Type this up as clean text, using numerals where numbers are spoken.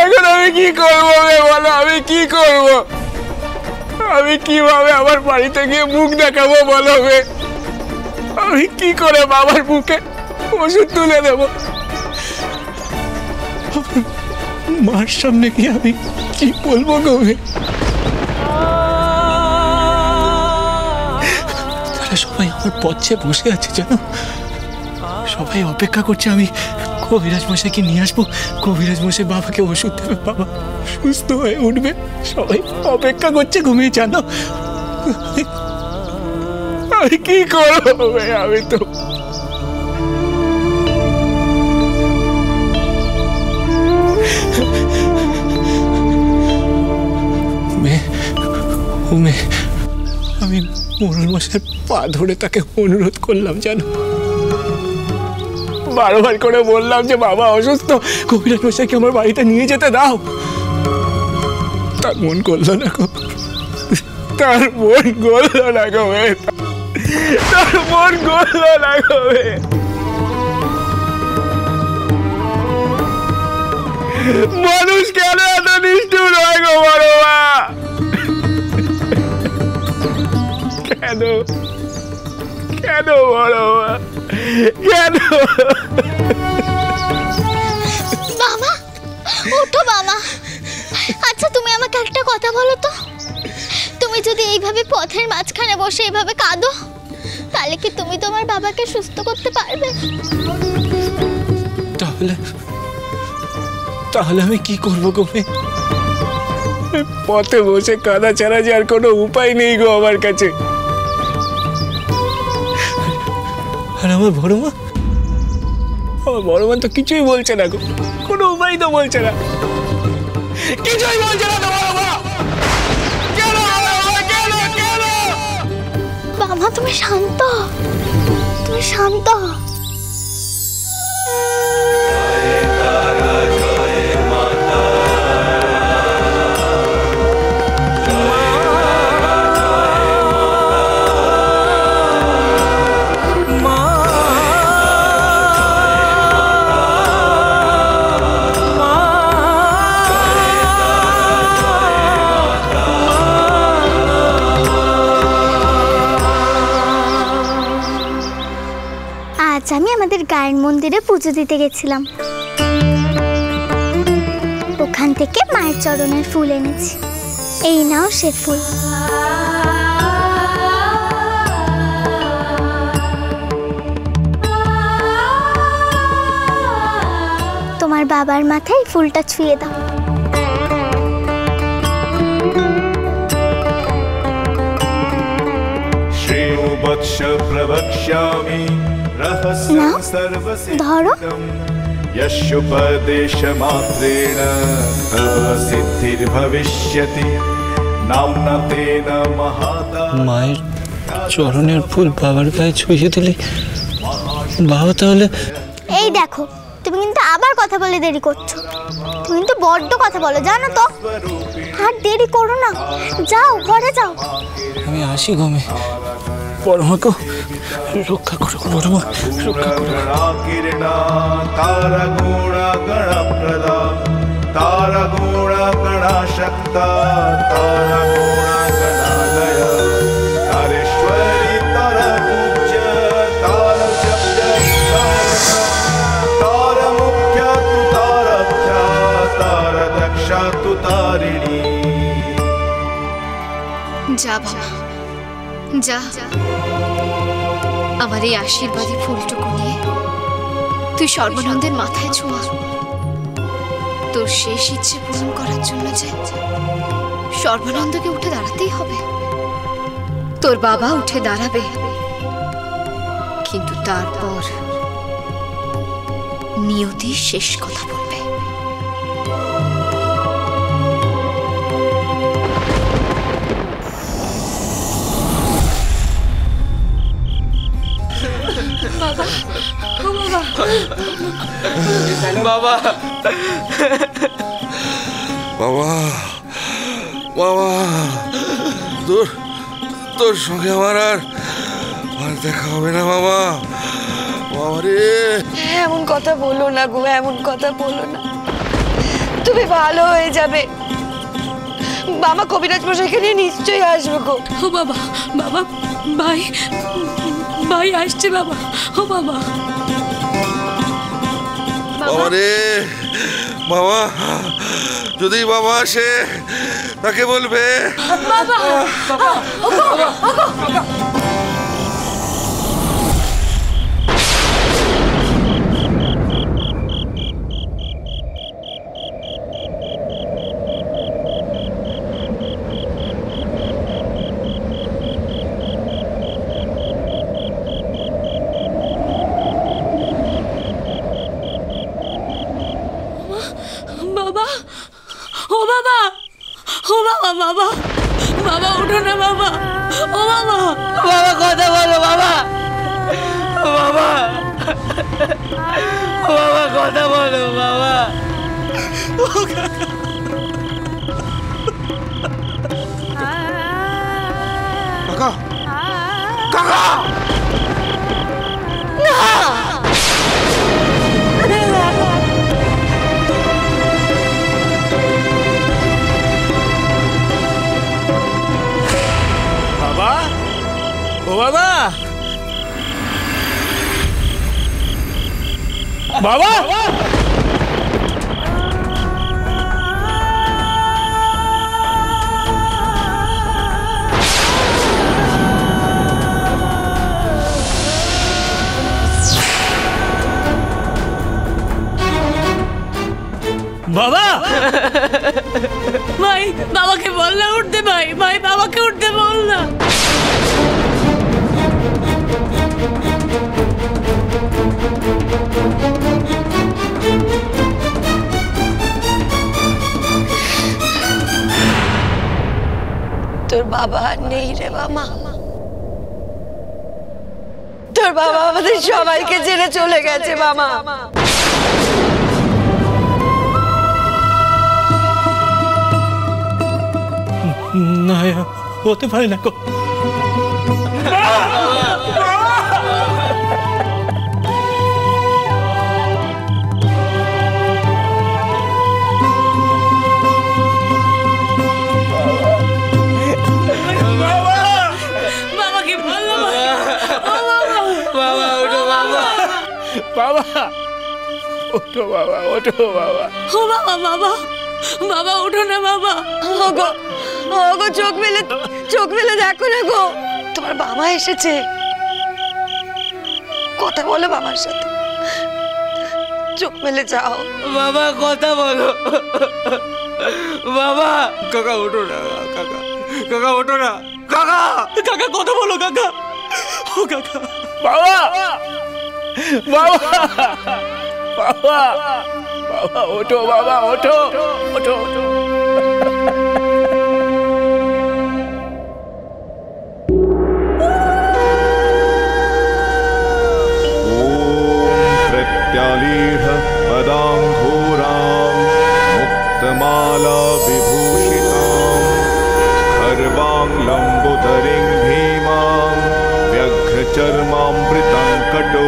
এখন আমি কি করবো বলো, আমি কি করব? আমি কিভাবে আমার বাড়িতে গিয়ে মুখ দেখাবো বলো? আমি কি করে বাবার মুখে ওষুধ তুলে দেব? মার সামনে গিয়ে আমি কি বলবো গো? তারা সবাই আমার পথে বসে আছে জানো, সবাই অপেক্ষা করছে আমি কবিরাজ মশাইকে নিয়ে আসবো, কবিরাজ মশাই বাবাকে ওষুধ দেবে, বাবা সুস্থ হয়ে উঠবে। সবাই অপেক্ষা করছে ঘুমিয়ে, জানো আমি কি করবো? আমি তো আমি মোড়ল মশাইয়ের পা ধরে তাকে অনুরোধ করলাম জানো, বারবার করে বললাম যে বাবা অসুস্থ, কবিরাজ মশাইকে আমার বাড়িতে নিয়ে যেতে দাও। তার মন করলো না গো, তার মন গললো না গো, তার মন গললো না গো। মানুষ কেন এত নিষ্ঠুর হয় গো বড় মা? কেন কেন বড় মা, কেন? বাবা ওঠো বাবা। আচ্ছা তুমি আমাকে একটা কথা বলো তো, তুমি যদি এইভাবে পথের মাঝখানে বসে এইভাবে কাঁদো, তাহলে কি তুমি তোমার বাবাকে সুস্থ করতে পারবে? তাহলে আমি কি করবো গো? পথে বসে কাঁদা ছাড়া যে আর কোনো উপায় নেই গো আমার কাছে। আর আমার বড় মা তো কিছুই বলছে না গো, কোনো উপায় তো বলছে না, কিছুই বলছে না তো বড় মা। কেন কেন কেন? বাবা তুমি শান্ত, তুমি শান্ত। আজ আমি আমাদের গায়ের মন্দিরে পুজো দিতে গেছিলাম, ওখান থেকে মায়ের চরণের ফুল এনেছি। এই নাও সে ফুল। তোমার বাবার মাথায় ফুলটা ছুঁয়ে দাও। ধরো। মায়ের চরণের ফুল বাবার গায়ে ছুঁয়ে দিলে বাবা তাহলে? এই দেখো তুমি কিন্তু আবার কথা বলে দেরি করছো, তুমি কিন্তু বড্ড কথা বলো জানো তো। আর দেরি করো না, যাও ঘরে যাও। আমি আসি ঘুমে, বড় মাকে রক্ষা করো, বড় মা রক্ষা করো। তারা গোড়া গণা প্রদা, তারা গোড়া গণা শক্তা, তারা গোড়া গণালয়, তারেশ্বরী তারা পূজ্য, তারা শব্দ, তারা মুখ্য তু তারা ভ্যা, তারা দক্ষা তু তারিণী। যা বাবা যা, আমার এই আশীর্বাদী ফুলটুকু নিয়ে তুই সর্বানন্দের মাথায় ছোঁয়া। তোর শেষ ইচ্ছে পূরণ করার জন্য যে সর্বানন্দকে উঠে দাঁড়াতেই হবে। তোর বাবা উঠে দাঁড়াবে, কিন্তু তারপর নিয়তি শেষ কথা বলবে। বাবা বাবা বাবা, তোর সঙ্গে আমার আর দেখা হবে না বাবা। এমন কথা বলো না গো, এমন কথা বলো না। তুমি তুমি ভালো হয়ে যাবে। বাবা কবিরাজ মশাইকে নিয়ে নিশ্চয়ই আসবে গো। ও বাবা, বাবা, ভাই, ভাই আসছে বাবা। ও বাবা, বাবা রে বাবা, যদি বাবা আসে তাকে বলবে বাবা, বাবা, ও বাবা, ও বাবা, বাবা, বাবা ওঠো না বাবা। ও বাবা, বাবা কথা বলো বাবা। বাবা, বাবা কথা বলো বাবা। কাকা, কাকা, বাবা, ও বাবা, বাবা, বাবা, ভাই বাবাকে বল না উঠতে, ভাই, ভাই বাবাকে উঠতে বল না। তোর বাবা আর নেই রে মামা। তোর বাবা আমাদের সবাইকে ছেড়ে চলে গেছে মামা। না হতে পারে না। বাবাকে বল না ভাই। ও বাবা, বাবা ওঠো বাবা। বাবা ওঠো, বাবা ওঠো, বাবা। ও বাবা, বাবা, বাবা ওঠো না বাবা। ওগো, ওগো চোখ মেলে দেখো না গো, তোমার বাবা এসেছে। কথা বলো বাবার সাথে, চোখ মেলে যাও। বাবা কথা বলো বাবা। কাকা ওঠো না, কাকা, কাকা ওঠো না, কাকা, কাকা কথা বলো কাকা। ও কাকা, বাবা, বাবা, বাবা, বাবা ওঠো, বাবা ওঠো, ওঠো, ওঠো। प्रत्यालीढ पदां घोरां मुक्तमाला विभूषितां खर्वां लम्बोदरीं भीमां व्याघ्रचर्मामृतं कटौ